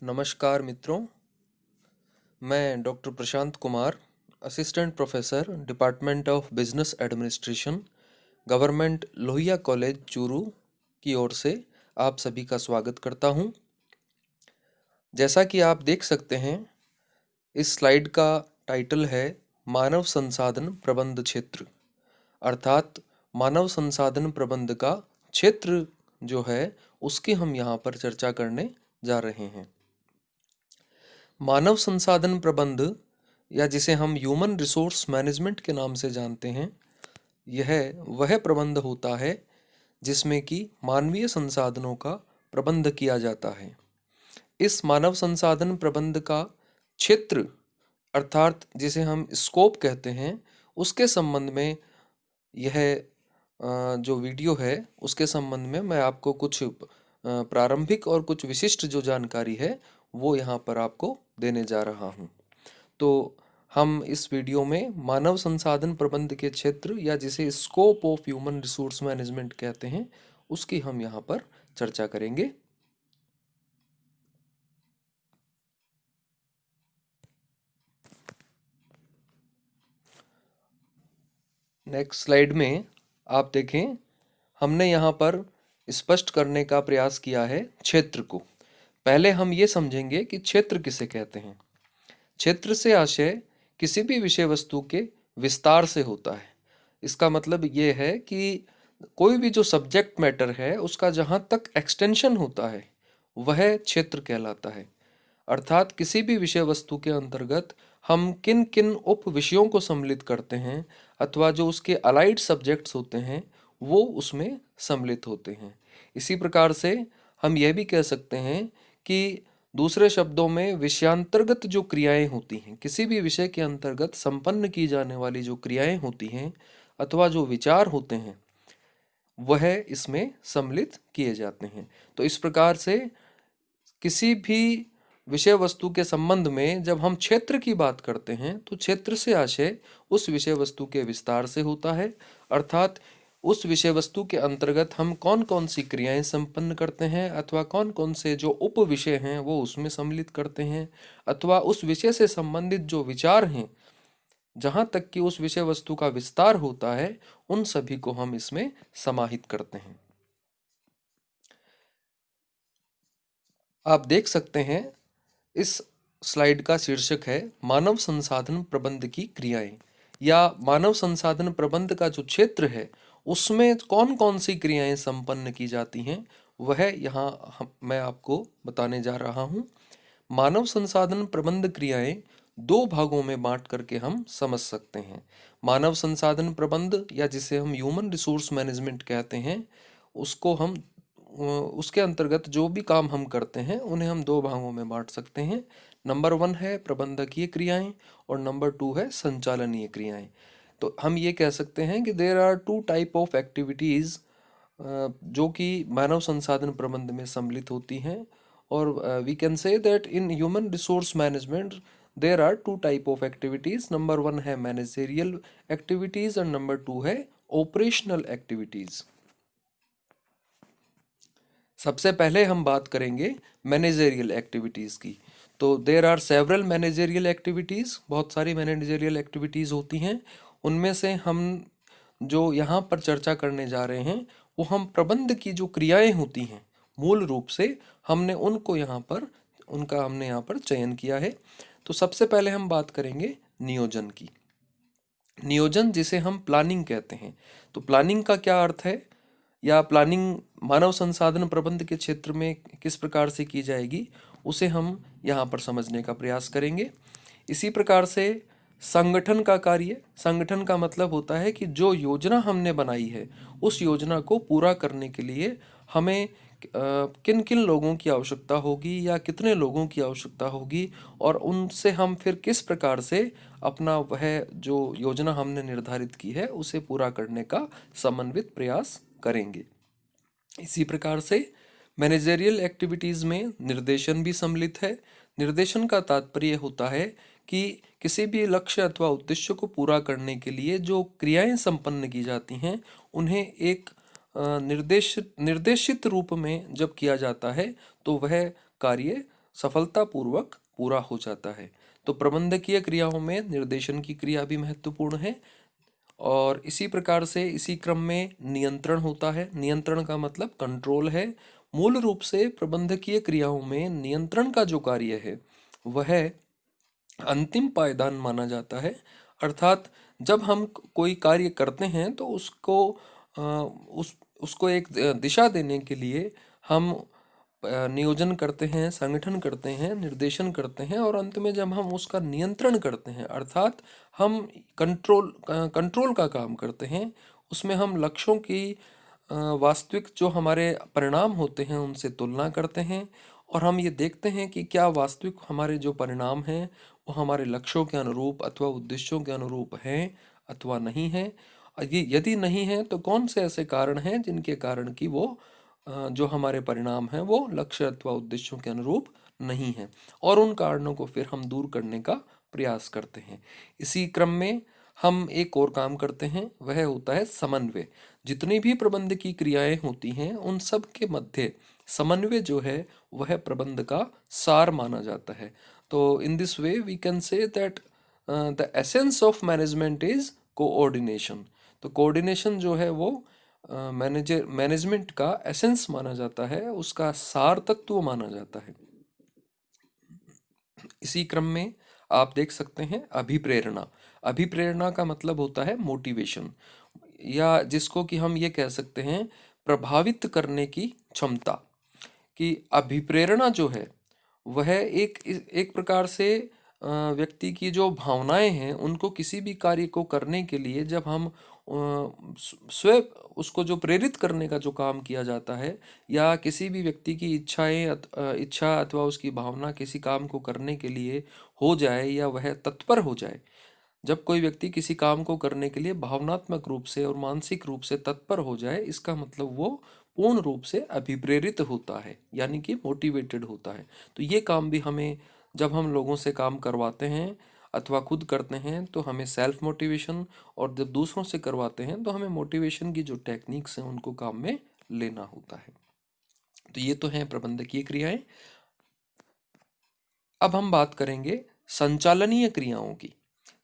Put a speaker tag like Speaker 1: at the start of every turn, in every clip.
Speaker 1: नमस्कार मित्रों, मैं doctor Prashant Kumar, assistant professor, department of business administration, government Lohia college Churu की ओर से आप सभी का स्वागत करता हूं। जैसा कि आप देख सकते हैं, इस स्लाइड का टाइटल है मानव संसाधन प्रबंध क्षेत्र, अर्थात मानव संसाधन प्रबंध का क्षेत्र जो है उसकी हम यहाँ पर चर्चा करने जा रहे हैं। मानव संसाधन प्रबंध या जिसे हम ह्यूमन रिसोर्स मैनेजमेंट के नाम से जानते हैं, यह वह प्रबंध होता है जिसमें कि मानवीय संसाधनों का प्रबंध किया जाता है। इस मानव संसाधन प्रबंध का क्षेत्र अर्थात जिसे हम स्कोप कहते हैं, उसके संबंध में यह जो वीडियो है उसके संबंध में मैं आपको कुछ प्रारंभिक और कुछ विशिष्ट जो जानकारी है वो यहाँ पर आपको देने जा रहा हूँ। तो हम इस वीडियो में मानव संसाधन प्रबंध के क्षेत्र या जिसे scope of human resource management कहते हैं उसकी हम यहाँ पर चर्चा करेंगे। नेक्स्ट स्लाइड में आप देखें, हमने यहाँ पर स्पष्ट करने का प्रयास किया है क्षेत्र को। पहले हम ये समझेंगे कि क्षेत्र किसे कहते हैं। क्षेत्र से आशय किसी भी विषय वस्तु के विस्तार से होता है। इसका मतलब ये है कि कोई भी जो सब्जेक्ट मैटर है उसका जहाँ तक एक्सटेंशन होता है वह क्षेत्र कहलाता है। अर्थात किसी भी विषय वस्तु के अंतर्गत हम किन किन उप विषयों को सम्मिलित करते हैं अथवा जो उसके अलाइड सब्जेक्ट्स होते हैं वो उसमें सम्मिलित होते हैं। इसी प्रकार से हम यह भी कह सकते हैं कि दूसरे शब्दों में विषयांतर्गत जो क्रियाएं होती हैं, किसी भी विषय के अंतर्गत संपन्न की जाने वाली जो क्रियाएं होती हैं अथवा जो विचार होते हैं वह इसमें सम्मिलित किए जाते हैं। तो इस प्रकार से किसी भी विषय वस्तु के संबंध में जब हम क्षेत्र की बात करते हैं तो क्षेत्र से आशय उस विषय वस्तु के विस्तार से होता है। अर्थात उस विषय वस्तु के अंतर्गत हम कौन कौन सी क्रियाएं संपन्न करते हैं अथवा कौन कौन से जो उप विषय हैं वो उसमें सम्मिलित करते हैं अथवा उस विषय से संबंधित जो विचार हैं जहाँ तक कि उस विषय वस्तु का विस्तार होता है उन सभी को हम इसमें समाहित करते हैं। आप देख सकते हैं इस स्लाइड का शीर्षक है मानव संसाधन प्रबंध की क्रियाएं, या मानव संसाधन प्रबंध का जो क्षेत्र है उसमें कौन कौन सी क्रियाएं संपन्न की जाती हैं वह यहाँ मैं आपको बताने जा रहा हूँ। मानव संसाधन प्रबंध क्रियाएं दो भागों में बांट करके हम समझ सकते हैं। मानव संसाधन प्रबंध या जिसे हम ह्यूमन रिसोर्स मैनेजमेंट कहते हैं उसको हम उसके अंतर्गत जो भी काम हम करते हैं उन्हें हम दो भागों में बांट सकते हैं। नंबर 1 है प्रबंधकीय क्रियाएं और नंबर 2 है संचालनीय क्रियाएं। तो हम ये कह सकते हैं कि there are two type of activities जो कि मानव संसाधन प्रबंध में सम्मिलित होती हैं। और we can say that in human resource management there are two type of activities. Number 1 है मैनेजेरियल एक्टिविटीज़ और नंबर 2 है ऑपरेशनल एक्टिविटीज़। सबसे पहले हम बात करेंगे मैनेजेरियल एक्टिविटीज़ की। तो there are several managerial activities, बहुत सारी मैनेजेरियल एक्टिविटीज़ होती हैं। उनमें से हम जो यहाँ पर चर्चा करने जा रहे हैं वो हम प्रबंध की जो क्रियाएं होती हैं मूल रूप से हमने हमने यहाँ पर चयन किया है। तो सबसे पहले हम बात करेंगे नियोजन की। नियोजन जिसे हम प्लानिंग कहते हैं। तो प्लानिंग का क्या अर्थ है या प्लानिंग मानव संसाधन प्रबंध के क्षेत्र में किस प्रकार से की जाएगी उसे हम यहाँ पर समझने का प्रयास करेंगे। इसी प्रकार से संगठन का कार्य, संगठन का मतलब होता है कि जो योजना हमने बनाई है उस योजना को पूरा करने के लिए हमें किन किन लोगों की आवश्यकता होगी या कितने लोगों की आवश्यकता होगी और उनसे हम फिर किस प्रकार से अपना वह जो योजना हमने निर्धारित की है उसे पूरा करने का समन्वित प्रयास करेंगे। इसी प्रकार से मैनेजेरियल एक्टिविटीज़ में निर्देशन भी सम्मिलित है। निर्देशन का तात्पर्य होता है कि किसी भी लक्ष्य अथवा उद्देश्य को पूरा करने के लिए जो क्रियाएं संपन्न की जाती हैं उन्हें एक निर्देशित रूप में जब किया जाता है तो वह कार्य सफलतापूर्वक पूरा हो जाता है। तो प्रबंधकीय क्रियाओं में निर्देशन की क्रिया भी महत्वपूर्ण है, और इसी प्रकार से इसी क्रम में नियंत्रण होता है। नियंत्रण का मतलब कंट्रोल है। मूल रूप से प्रबंधकीय क्रियाओं में नियंत्रण का जो कार्य है वह अंतिम पायदान माना जाता है। अर्थात जब हम कोई कार्य करते हैं तो उसको एक दिशा देने के लिए हम नियोजन करते हैं, संगठन करते हैं, निर्देशन करते हैं, और अंत में जब हम उसका नियंत्रण करते हैं अर्थात हम कंट्रोल का काम करते हैं, उसमें हम लक्ष्यों की वास्तविक जो हमारे परिणाम होते हैं उनसे तुलना करते हैं, और हम ये देखते हैं कि क्या वास्तविक हमारे जो परिणाम हैं वो हमारे लक्ष्यों के अनुरूप अथवा उद्देश्यों के अनुरूप हैं अथवा नहीं हैं। ये यदि नहीं है तो कौन से ऐसे कारण हैं जिनके कारण कि वो जो हमारे परिणाम हैं वो लक्ष्य अथवा उद्देश्यों के अनुरूप नहीं है, और उन कारणों को फिर हम दूर करने का प्रयास करते हैं। इसी क्रम में हम एक और काम करते हैं, वह होता है समन्वय। जितनी भी प्रबंध की क्रियाएं होती हैं उन सब के मध्य समन्वय जो है वह प्रबंध का सार माना जाता है। तो in this way we can say that the essence of management is coordination. तो कोऑर्डिनेशन जो है वो मैनेजमेंट का एसेंस माना जाता है, उसका सार तत्व माना जाता है। इसी क्रम में आप देख सकते हैं अभिप्रेरणा। अभिप्रेरणा का मतलब होता है मोटिवेशन, या जिसको कि हम ये कह सकते हैं प्रभावित करने की क्षमता। कि अभिप्रेरणा जो है वह एक प्रकार से व्यक्ति की जो भावनाएं हैं उनको किसी भी कार्य को करने के लिए जब हम स्वयं उसको जो प्रेरित करने का जो काम किया जाता है, या किसी भी व्यक्ति की इच्छा अथवा उसकी भावना किसी काम को करने के लिए हो जाए या वह तत्पर हो जाए। जब कोई व्यक्ति किसी काम को करने के लिए भावनात्मक रूप से और मानसिक रूप से तत्पर हो जाए, इसका मतलब वो पूर्ण रूप से अभिप्रेरित होता है, यानी कि मोटिवेटेड होता है। तो ये काम भी हमें, जब हम लोगों से काम करवाते हैं अथवा खुद करते हैं तो हमें सेल्फ मोटिवेशन, और जब दूसरों से करवाते हैं तो हमें मोटिवेशन की जो टेक्निक्स हैं उनको काम में लेना होता है। तो ये तो हैं प्रबंधकीय क्रियाएं। अब हम बात करेंगे संचालनीय क्रियाओं की।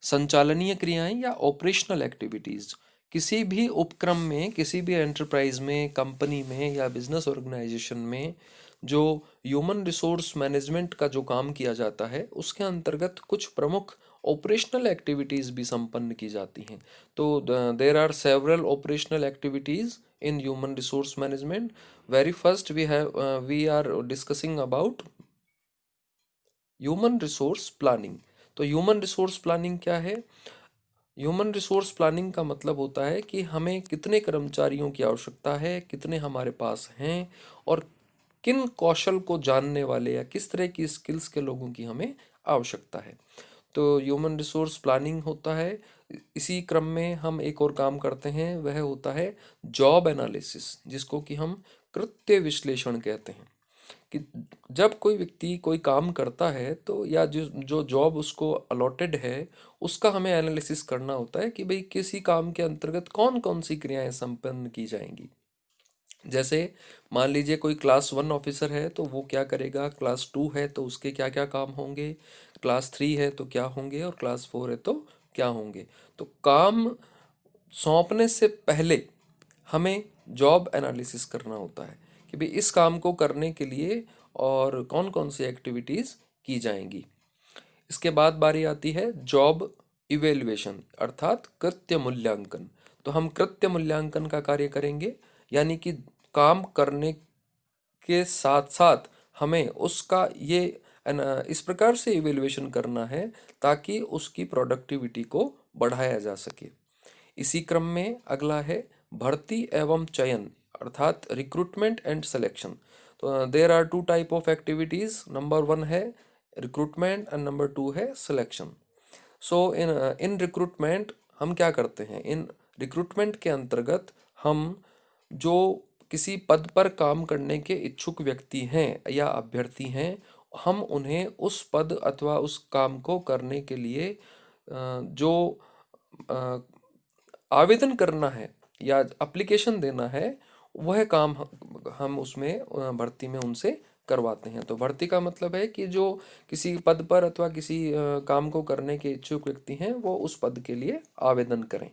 Speaker 1: संचालनीय क्रियाएं या ऑपरेशनल एक्टिविटीज किसी भी उपक्रम में, किसी भी एंटरप्राइज में, कंपनी में या बिजनेस ऑर्गेनाइजेशन में जो ह्यूमन रिसोर्स मैनेजमेंट का जो काम किया जाता है उसके अंतर्गत कुछ प्रमुख ऑपरेशनल एक्टिविटीज भी संपन्न की जाती हैं। तो there are several operational activities in human resource management. Very first we are discussing about human resource planning. तो ह्यूमन रिसोर्स प्लानिंग क्या है? ह्यूमन रिसोर्स प्लानिंग का मतलब होता है कि हमें कितने कर्मचारियों की आवश्यकता है, कितने हमारे पास हैं, और किन कौशल को जानने वाले या किस तरह की स्किल्स के लोगों की हमें आवश्यकता है। तो ह्यूमन रिसोर्स प्लानिंग होता है। इसी क्रम में हम एक और काम करते हैं, वह होता है जॉब एनालिसिस, जिसको कि हम कृत्य विश्लेषण कहते हैं। कि जब कोई व्यक्ति कोई काम करता है तो, या जो जो जॉब उसको अलॉटेड है उसका हमें एनालिसिस करना होता है कि भाई किसी काम के अंतर्गत कौन कौन सी क्रियाएं संपन्न की जाएंगी। जैसे मान लीजिए कोई क्लास 1 ऑफिसर है तो वो क्या करेगा, क्लास 2 है तो उसके क्या क्या काम होंगे, क्लास 3 है तो क्या होंगे, और क्लास 4 है तो क्या होंगे। तो काम सौंपने से पहले हमें जॉब एनालिसिस करना होता है कि भाई इस काम को करने के लिए और कौन कौन सी एक्टिविटीज़ की जाएंगी। इसके बाद बारी आती है जॉब इवेल्युएशन अर्थात कृत्य मूल्यांकन। तो हम कृत्य मूल्यांकन का कार्य करेंगे, यानी कि काम करने के साथ साथ हमें उसका इस प्रकार से इवेल्युएशन करना है ताकि उसकी प्रोडक्टिविटी को बढ़ाया जा सके। इसी क्रम में अगला है भर्ती एवं चयन अर्थात रिक्रूटमेंट एंड सिलेक्शन। तो there are two type of activities, number 1 है रिक्रूटमेंट एंड नंबर 2 है सिलेक्शन। सो इन इन रिक्रूटमेंट हम क्या करते हैं, इन रिक्रूटमेंट के अंतर्गत हम जो किसी पद पर काम करने के इच्छुक व्यक्ति हैं या अभ्यर्थी हैं, हम उन्हें उस पद अथवा उस काम को करने के लिए जो अ, आवेदन करना है या एप्लीकेशन देना है, वह काम हम उसमें भर्ती में उनसे करवाते हैं। तो भर्ती का मतलब है कि जो किसी पद पर अथवा किसी काम को करने के इच्छुक व्यक्ति हैं वो उस पद के लिए आवेदन करें।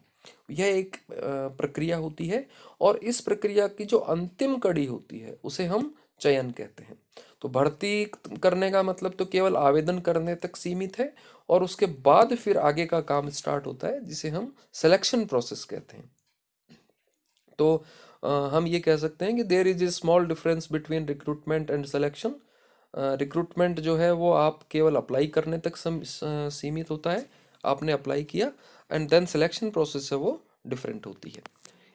Speaker 1: यह एक प्रक्रिया होती है और इस प्रक्रिया की जो अंतिम कड़ी होती है उसे हम चयन कहते हैं। तो भर्ती करने का मतलब तो केवल आवेदन करने तक सीमित है और उसके बाद फिर आगे का काम स्टार्ट होता है जिसे हम सिलेक्शन प्रोसेस कहते हैं। तो हम ये कह सकते हैं कि there is a small difference between recruitment and selection. Recruitment जो है वो आप केवल अप्लाई करने तक सीमित होता है, आपने अप्लाई किया, एंड देन सिलेक्शन प्रोसेस है वो डिफरेंट होती है।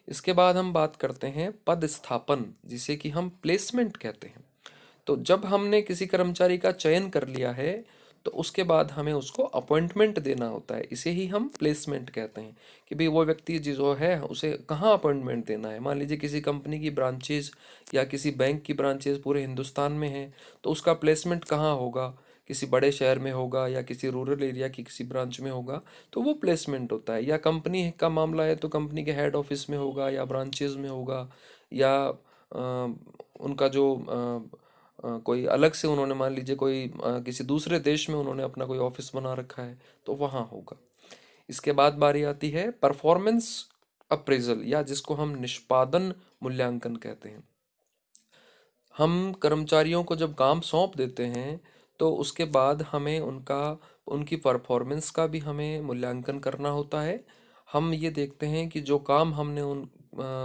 Speaker 1: इसके बाद हम बात करते हैं पद स्थापन, जिसे कि हम प्लेसमेंट कहते हैं। तो जब हमने किसी कर्मचारी का चयन कर लिया है तो उसके बाद हमें उसको अपॉइंटमेंट देना होता है, इसे ही हम प्लेसमेंट कहते हैं कि भाई वो व्यक्ति जो है उसे कहाँ अपॉइंटमेंट देना है। मान लीजिए किसी कंपनी की ब्रांचेज या किसी बैंक की ब्रांचेज पूरे हिंदुस्तान में है, तो उसका प्लेसमेंट कहाँ होगा, किसी बड़े शहर में होगा या किसी रूरल एरिया की किसी ब्रांच में होगा, तो वो प्लेसमेंट होता है। या कंपनी का मामला है तो कंपनी के हेड ऑफिस में होगा या ब्रांचेज में होगा, या उनका जो कोई अलग से उन्होंने मान लीजिए कोई किसी दूसरे देश में उन्होंने अपना कोई ऑफिस बना रखा है तो वहाँ होगा। इसके बाद बारी आती है परफॉर्मेंस अप्रेजल, या जिसको हम निष्पादन मूल्यांकन कहते हैं। हम कर्मचारियों को जब काम सौंप देते हैं तो उसके बाद हमें उनकी परफॉर्मेंस का भी हमें मूल्यांकन करना होता है। हम ये देखते हैं कि जो काम हमने उन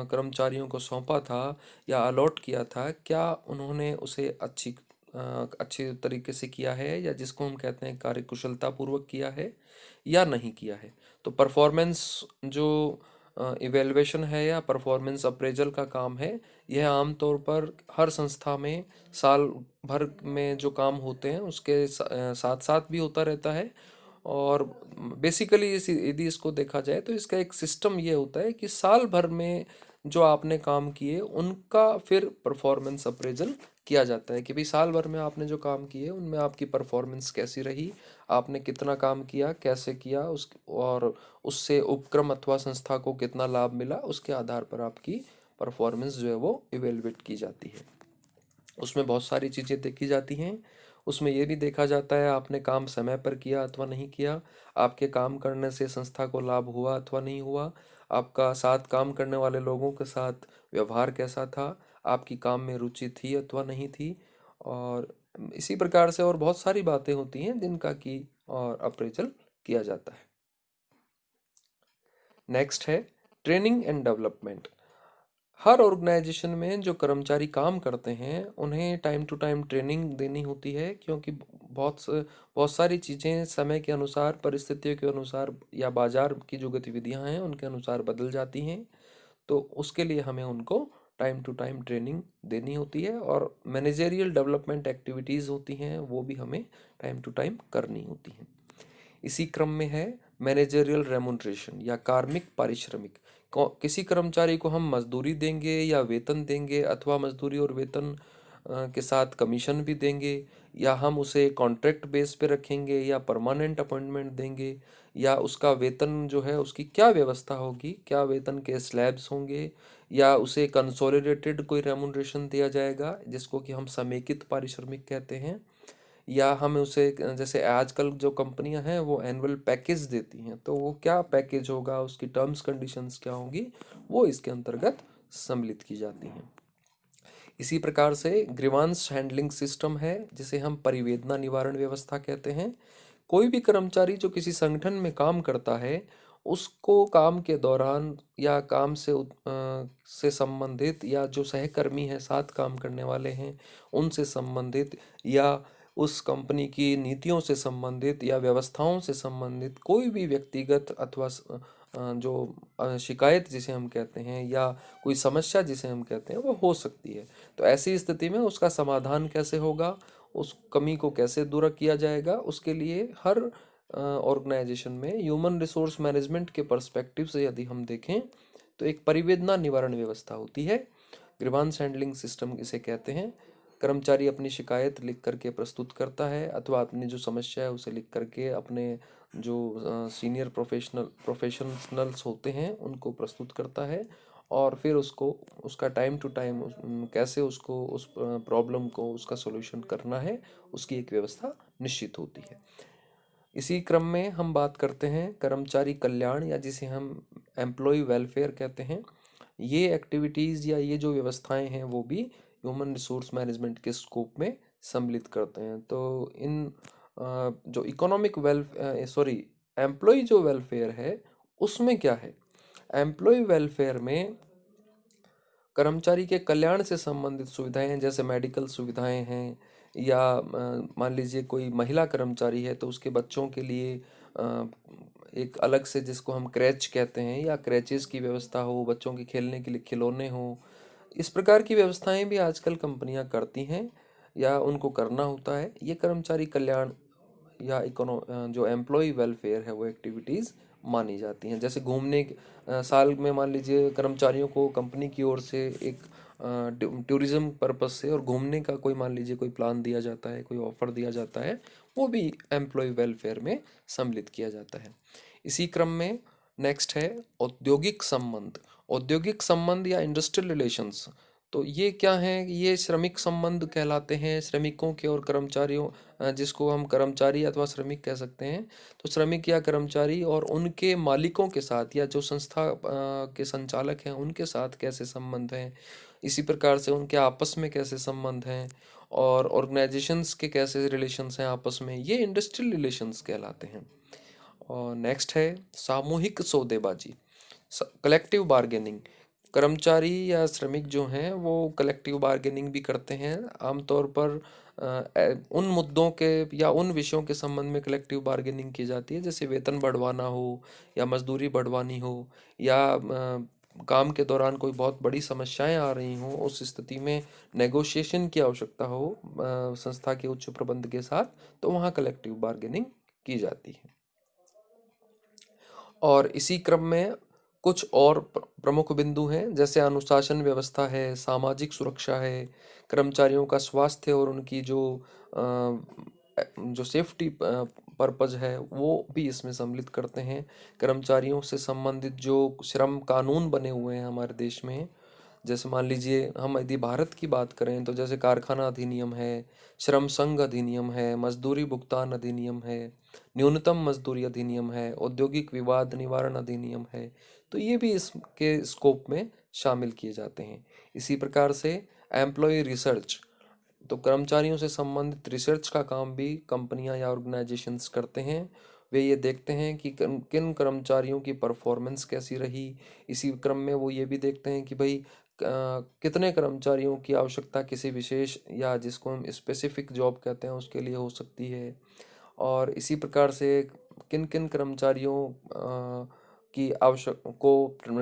Speaker 1: कर्मचारियों को सौंपा था या अलॉट किया था, क्या उन्होंने उसे अच्छे तरीके से किया है, या जिसको हम कहते हैं कार्यकुशलता पूर्वक किया है या नहीं किया है। तो परफॉर्मेंस जो इवेल्युएशन है या परफॉर्मेंस अप्रेजल का काम है, यह आमतौर पर हर संस्था में साल भर में जो काम होते हैं उसके साथ साथ भी होता रहता है। और बेसिकली यदि इसको देखा जाए तो इसका एक सिस्टम ये होता है कि साल भर में जो आपने काम किए उनका फिर परफॉर्मेंस अप्रेजल किया जाता है कि भाई साल भर में आपने जो काम किए उनमें आपकी परफॉर्मेंस कैसी रही, आपने कितना काम किया, कैसे किया, और उससे उपक्रम अथवा संस्था को कितना लाभ मिला, उसके आधार पर आपकी परफॉर्मेंस जो है वो इवेलुएट की जाती है। उसमें बहुत सारी चीज़ें देखी जाती हैं। उसमें ये भी देखा जाता है आपने काम समय पर किया अथवा नहीं किया, आपके काम करने से संस्था को लाभ हुआ अथवा नहीं हुआ, आपका साथ काम करने वाले लोगों के साथ व्यवहार कैसा था, आपकी काम में रुचि थी अथवा नहीं थी, और इसी प्रकार से और बहुत सारी बातें होती हैं जिनका की और अप्रेजल किया जाता है। नेक्स्ट है ट्रेनिंग एंड डेवलपमेंट। हर ऑर्गेनाइजेशन में जो कर्मचारी काम करते हैं उन्हें टाइम टू टाइम ट्रेनिंग देनी होती है, क्योंकि बहुत सारी चीज़ें समय के अनुसार, परिस्थितियों के अनुसार या बाजार की जो गतिविधियां हैं उनके अनुसार बदल जाती हैं। तो उसके लिए हमें उनको टाइम टू टाइम ट्रेनिंग देनी होती है, और मैनेजरियल डेवलपमेंट एक्टिविटीज़ होती हैं वो भी हमें टाइम टू टाइम करनी होती हैं। इसी क्रम में है मैनेजरियल रेमुनरेशन या कार्मिक पारिश्रमिक। किसी कर्मचारी को हम मजदूरी देंगे या वेतन देंगे, अथवा मजदूरी और वेतन के साथ कमीशन भी देंगे, या हम उसे कॉन्ट्रैक्ट बेस पे रखेंगे या परमानेंट अपॉइंटमेंट देंगे, या उसका वेतन जो है उसकी क्या व्यवस्था होगी, क्या वेतन के स्लैब्स होंगे, या उसे कंसोलिडेटेड कोई रेमुनरेशन दिया जाएगा जिसको कि हम समेकित पारिश्रमिक कहते हैं, या हम उसे जैसे आजकल जो कंपनियां हैं वो एनुअल पैकेज देती हैं, तो वो क्या पैकेज होगा, उसकी टर्म्स कंडीशंस क्या होंगी, वो इसके अंतर्गत सम्मिलित की जाती हैं। इसी प्रकार से ग्रीवांस हैंडलिंग सिस्टम है जिसे हम परिवेदना निवारण व्यवस्था कहते हैं। कोई भी कर्मचारी जो किसी संगठन में काम करता है उसको काम के दौरान या काम से संबंधित, या जो सहकर्मी हैं साथ काम करने वाले हैं उनसे संबंधित, या उस कंपनी की नीतियों से संबंधित या व्यवस्थाओं से संबंधित कोई भी व्यक्तिगत अथवा जो शिकायत जिसे हम कहते हैं या कोई समस्या जिसे हम कहते हैं वो हो सकती है। तो ऐसी स्थिति में उसका समाधान कैसे होगा, उस कमी को कैसे दूर किया जाएगा, उसके लिए हर ऑर्गेनाइजेशन में ह्यूमन रिसोर्स मैनेजमेंट के पर्सपेक्टिव से यदि हम देखें तो एक परिवेदना निवारण व्यवस्था होती है। ग्रीवांस हैंडलिंग सिस्टम इसे कहते हैं। कर्मचारी अपनी शिकायत लिख करके प्रस्तुत करता है अथवा अपनी जो समस्या है उसे लिख करके अपने जो सीनियर प्रोफेशनल्स होते हैं उनको प्रस्तुत करता है, और फिर उसको उसका टाइम टू टाइम कैसे उसको उस प्रॉब्लम को उसका सॉल्यूशन करना है, उसकी एक व्यवस्था निश्चित होती है। इसी क्रम में हम बात करते हैं कर्मचारी कल्याण, या जिसे हम एम्प्लॉय वेलफेयर कहते हैं। ये एक्टिविटीज़ या ये जो व्यवस्थाएं हैं वो भी ह्यूमन रिसोर्स मैनेजमेंट के स्कोप में सम्मिलित करते हैं। तो इन जो इकोनॉमिक सॉरी एम्प्लॉय जो वेलफेयर है उसमें क्या है, एम्प्लॉय वेलफेयर में कर्मचारी के कल्याण से संबंधित सुविधाएं हैं, जैसे मेडिकल सुविधाएं हैं, या मान लीजिए कोई महिला कर्मचारी है तो उसके बच्चों के लिए एक अलग से जिसको हम क्रैच कहते हैं, या क्रैचेस की व्यवस्था हो, बच्चों के खेलने के लिए खिलौने हो। इस प्रकार की व्यवस्थाएं भी आजकल कंपनियां करती हैं या उनको करना होता है। ये कर्मचारी कल्याण या जो एम्प्लॉय वेलफेयर है वो एक्टिविटीज़ मानी जाती हैं। जैसे साल में मान लीजिए कर्मचारियों को कंपनी की ओर से एक टूरिज्म पर्पस से और घूमने का कोई मान लीजिए कोई प्लान दिया जाता है, कोई ऑफर दिया जाता है, वो भी एम्प्लॉय वेलफेयर में सम्मिलित किया जाता है। इसी क्रम में नेक्स्ट है औद्योगिक संबंध। औद्योगिक संबंध या इंडस्ट्रियल रिलेशंस, तो ये क्या है, ये श्रमिक संबंध कहलाते हैं, श्रमिकों के और कर्मचारियों, जिसको हम कर्मचारी अथवा श्रमिक कह सकते हैं। तो श्रमिक या कर्मचारी और उनके मालिकों के साथ या जो संस्था के संचालक हैं उनके साथ कैसे संबंध हैं, इसी प्रकार से उनके आपस में कैसे संबंध हैं, और ऑर्गेनाइजेशंस के कैसे रिलेशंस हैं आपस में, ये इंडस्ट्रियल रिलेशंस कहलाते हैं। और नेक्स्ट है सामूहिक सौदेबाजी, कलेक्टिव बार्गेनिंग। कर्मचारी या श्रमिक जो हैं वो कलेक्टिव बार्गेनिंग भी करते हैं। आमतौर पर उन मुद्दों के या उन विषयों के संबंध में कलेक्टिव बार्गेनिंग की जाती है, जैसे वेतन बढ़वाना हो या मजदूरी बढ़वानी हो, या काम के दौरान कोई बहुत बड़ी समस्याएं आ रही हों, उस स्थिति में नेगोशिएशन की आवश्यकता हो संस्था के उच्च प्रबंध के साथ, तो वहाँ कलेक्टिव बार्गेनिंग की जाती है। और इसी क्रम में कुछ और प्रमुख बिंदु हैं, जैसे अनुशासन व्यवस्था है, सामाजिक सुरक्षा है, कर्मचारियों का स्वास्थ्य और उनकी जो सेफ्टी पर्पज है वो भी इसमें सम्मिलित करते हैं। कर्मचारियों से संबंधित जो श्रम कानून बने हुए हैं हमारे देश में, जैसे मान लीजिए हम यदि भारत की बात करें तो जैसे कारखाना अधिनियम है, श्रम संघ अधिनियम है, मजदूरी भुगतान अधिनियम है, न्यूनतम मजदूरी अधिनियम है, औद्योगिक विवाद निवारण अधिनियम है, तो ये भी इसके स्कोप में शामिल किए जाते हैं। इसी प्रकार से एम्प्लॉय रिसर्च, तो कर्मचारियों से संबंधित रिसर्च का काम भी कंपनियां या ऑर्गेनाइजेशंस करते हैं। वे ये देखते हैं कि किन कर्मचारियों की परफॉर्मेंस कैसी रही। इसी क्रम में वो ये भी देखते हैं कि भाई कितने कर्मचारियों की आवश्यकता किसी विशेष या जिसको हम स्पेसिफिक जॉब कहते हैं उसके लिए हो सकती है, और इसी प्रकार से किन किन कर्मचारियों की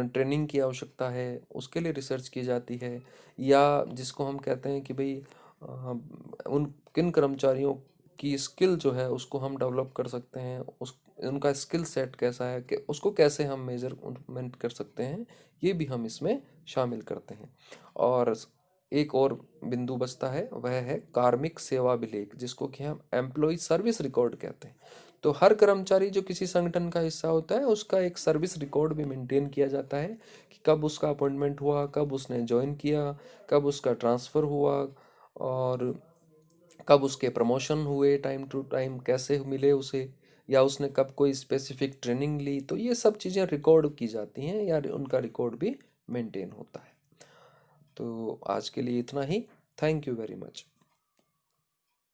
Speaker 1: ट्रेनिंग की आवश्यकता है उसके लिए रिसर्च की जाती है, या जिसको हम कहते हैं कि भाई उन किन कर्मचारियों की स्किल जो है उसको हम डेवलप कर सकते हैं, उस उनका स्किल सेट कैसा है कि उसको कैसे हम मेजरमेंट कर सकते हैं, ये भी हम इसमें शामिल करते हैं। और एक और बिंदु बचता है, वह है कार्मिक सेवा अभिलेख, जिसको कि हम एम्प्लॉय सर्विस रिकॉर्ड कहते हैं। तो हर कर्मचारी जो किसी संगठन का हिस्सा होता है उसका एक सर्विस रिकॉर्ड भी मेंटेन किया जाता है कि कब उसका अपॉइंटमेंट हुआ, कब उसने ज्वाइन किया, कब उसका ट्रांसफ़र हुआ, और कब उसके प्रमोशन हुए, टाइम टू टाइम कैसे मिले उसे, या उसने कब कोई स्पेसिफिक ट्रेनिंग ली। तो ये सब चीज़ें रिकॉर्ड की जाती हैं या उनका रिकॉर्ड भी मेंटेन होता है। तो आज के लिए इतना ही। Thank you very much.